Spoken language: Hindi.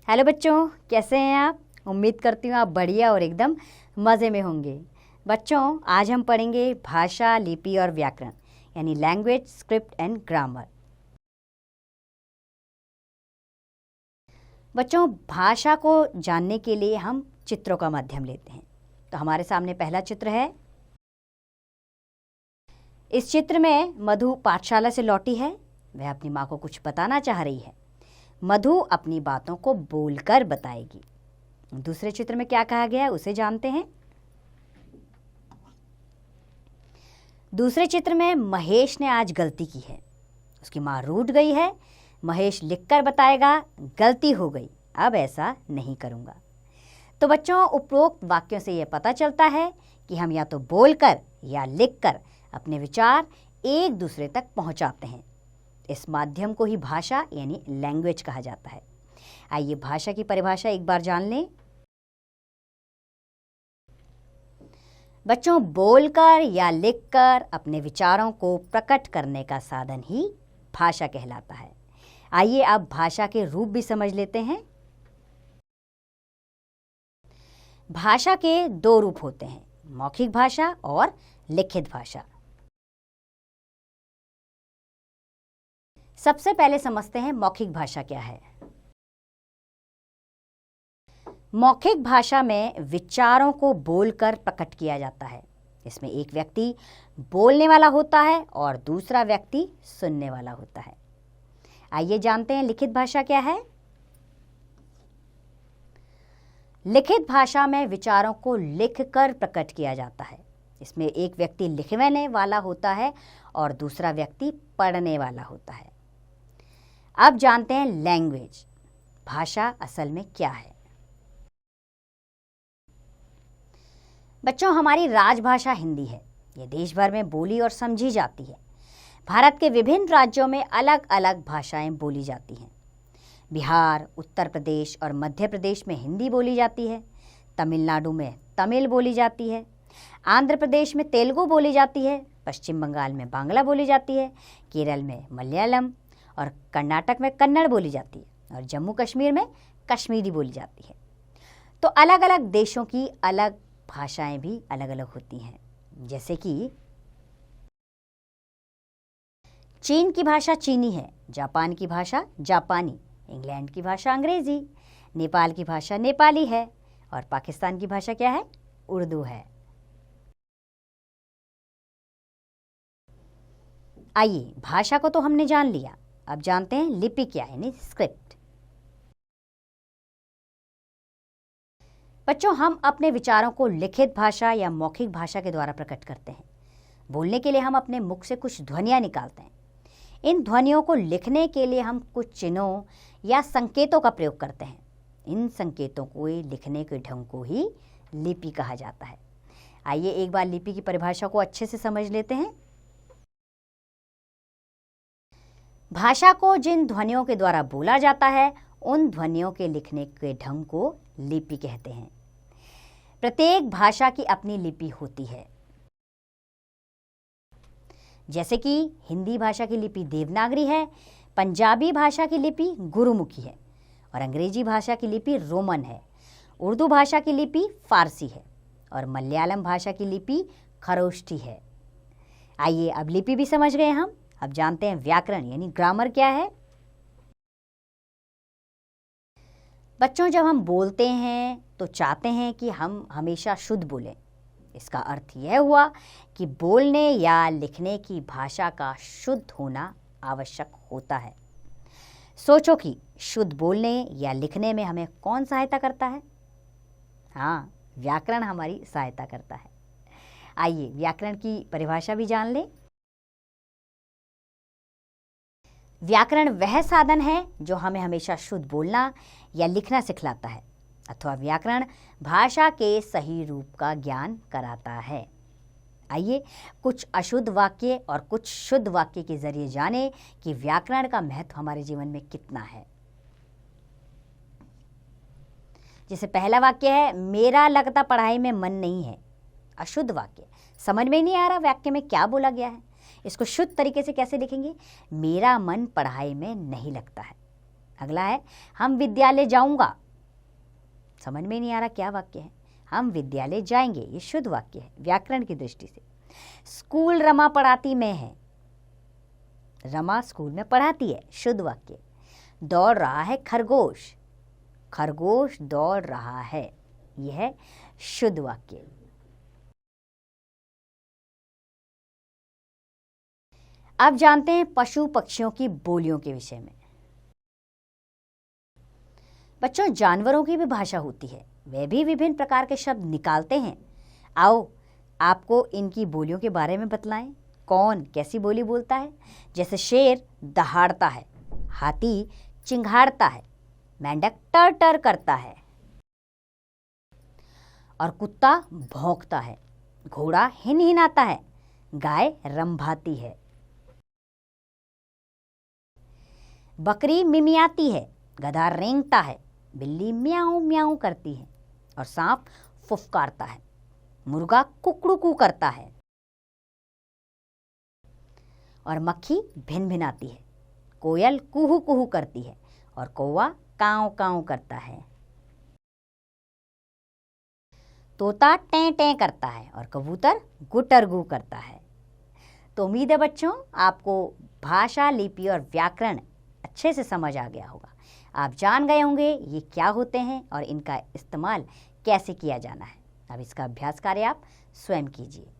हेलो बच्चों, कैसे हैं आप। उम्मीद करती हूँ आप बढ़िया और एकदम मज़े में होंगे। बच्चों, आज हम पढ़ेंगे भाषा, लिपि और व्याकरण यानी लैंग्वेज, स्क्रिप्ट एंड ग्रामर। बच्चों, भाषा को जानने के लिए हम चित्रों का माध्यम लेते हैं। तो हमारे सामने पहला चित्र है। इस चित्र में मधु पाठशाला से लौटी है। वह अपनी माँ को कुछ बताना चाह रही है। मधु अपनी बातों को बोलकर बताएगी। दूसरे चित्र में क्या कहा गया है उसे जानते हैं। दूसरे चित्र में महेश ने आज गलती की है। उसकी माँ रूठ गई है। महेश लिखकर बताएगा, गलती हो गई, अब ऐसा नहीं करूँगा। तो बच्चों, उपरोक्त वाक्यों से यह पता चलता है कि हम या तो बोलकर या लिखकर अपने विचार एक दूसरे तक पहुँचाते हैं। इस माध्यम को ही भाषा यानी लैंग्वेज कहा जाता है। आइए भाषा की परिभाषा एक बार जान लें। बच्चों, बोलकर या लिखकर अपने विचारों को प्रकट करने का साधन ही भाषा कहलाता है। आइए अब भाषा के रूप भी समझ लेते हैं। भाषा के दो रूप होते हैं, मौखिक भाषा और लिखित भाषा। सबसे पहले समझते हैं मौखिक भाषा क्या है। मौखिक भाषा में विचारों को बोलकर प्रकट किया जाता है। इसमें एक व्यक्ति बोलने वाला होता है और दूसरा व्यक्ति सुनने वाला होता है। आइए जानते हैं लिखित भाषा क्या है। लिखित भाषा में विचारों को लिखकर प्रकट किया जाता है। इसमें एक व्यक्ति लिखने वाला होता है और दूसरा व्यक्ति पढ़ने वाला होता है। अब जानते हैं लैंग्वेज, भाषा असल में क्या है। बच्चों, हमारी राजभाषा हिंदी है। ये देश भर में बोली और समझी जाती है। भारत के विभिन्न राज्यों में अलग अलग भाषाएं बोली जाती हैं। बिहार, उत्तर प्रदेश और मध्य प्रदेश में हिंदी बोली जाती है। तमिलनाडु में तमिल बोली जाती है। आंध्र प्रदेश में तेलुगु बोली जाती है। पश्चिम बंगाल में बांग्ला बोली जाती है। केरल में मलयालम और कर्नाटक में कन्नड़ बोली जाती है और जम्मू कश्मीर में कश्मीरी बोली जाती है। तो अलग अलग देशों की अलग भाषाएं भी अलग अलग होती हैं। जैसे कि चीन की भाषा चीनी है, जापान की भाषा जापानी, इंग्लैंड की भाषा अंग्रेजी, नेपाल की भाषा नेपाली है और पाकिस्तान की भाषा क्या है, उर्दू है। आइए, भाषा को तो हमने जान लिया, अब जानते हैं लिपि क्या है यानी स्क्रिप्ट। बच्चों, हम अपने विचारों को लिखित भाषा या मौखिक भाषा के द्वारा प्रकट करते हैं। बोलने के लिए हम अपने मुख से कुछ ध्वनियां निकालते हैं। इन ध्वनियों को लिखने के लिए हम कुछ चिन्हों या संकेतों का प्रयोग करते हैं। इन संकेतों को लिखने के ढंग को ही लिपि कहा जाता है। आइए एक बार लिपि की परिभाषा को अच्छे से समझ लेते हैं। भाषा को जिन ध्वनियों के द्वारा बोला जाता है उन ध्वनियों के लिखने के ढंग को लिपि कहते हैं। प्रत्येक भाषा की अपनी लिपि होती है। जैसे कि हिंदी भाषा की लिपि देवनागरी है, पंजाबी भाषा की लिपि गुरुमुखी है और अंग्रेजी भाषा की लिपि रोमन है। उर्दू भाषा की लिपि फारसी है और मलयालम भाषा की लिपि खरोष्ठी है। आइए अब लिपि भी समझ गए हम, अब जानते हैं व्याकरण यानी ग्रामर क्या है। बच्चों, जब हम बोलते हैं तो चाहते हैं कि हम हमेशा शुद्ध बोलें। इसका अर्थ यह हुआ कि बोलने या लिखने की भाषा का शुद्ध होना आवश्यक होता है। सोचो कि शुद्ध बोलने या लिखने में हमें कौन सहायता करता है। हाँ, व्याकरण हमारी सहायता करता है। आइए व्याकरण की परिभाषा भी जान लें। व्याकरण वह साधन है जो हमें हमेशा शुद्ध बोलना या लिखना सिखलाता है, अथवा व्याकरण भाषा के सही रूप का ज्ञान कराता है। आइए कुछ अशुद्ध वाक्य और कुछ शुद्ध वाक्य के जरिए जाने कि व्याकरण का महत्व हमारे जीवन में कितना है। जैसे पहला वाक्य है, मेरा लगता पढ़ाई में मन नहीं है। अशुद्ध वाक्य, समझ में नहीं आ रहा वाक्य में क्या बोला गया है। इसको शुद्ध तरीके से कैसे लिखेंगे, मेरा मन पढ़ाई में नहीं लगता है। अगला है हम विद्यालय जाऊंगा। समझ में नहीं आ रहा क्या वाक्य है। हम विद्यालय जाएंगे, ये शुद्ध वाक्य है व्याकरण की दृष्टि से। स्कूल रमा पढ़ाती मैं है। रमा स्कूल में पढ़ाती है, शुद्ध वाक्य। दौड़ रहा है खरगोश। खरगोश दौड़ रहा है, यह है शुद्ध वाक्य। अब जानते हैं पशु पक्षियों की बोलियों के विषय में। बच्चों, जानवरों की भी भाषा होती है, वे भी विभिन्न प्रकार के शब्द निकालते हैं। आओ आपको इनकी बोलियों के बारे में बतलाएं। कौन कैसी बोली बोलता है? जैसे शेर दहाड़ता है, हाथी चिंघाड़ता है, मेंढक टर टर करता है और कुत्ता भौंकता है, घोड़ा हिनहिनाता है, गाय रंभाती है, बकरी मिमियाती है, गधा रेंगता है, बिल्ली म्याऊं म्याऊं करती है और सांप फुफकारता है, मुर्गा कुकड़ुकू करता है और मक्खी भिन भिनाती है, कोयल कुहू कुहू करती है और कौवा कांव कांव करता है, तोता टें टें करता है और कबूतर गुटरगू करता है। तो उम्मीद है बच्चों आपको भाषा, लिपि और व्याकरण अच्छे से समझ आ गया होगा। आप जान गए होंगे ये क्या होते हैं और इनका इस्तेमाल कैसे किया जाना है। अब इसका अभ्यास कार्य आप स्वयं कीजिए।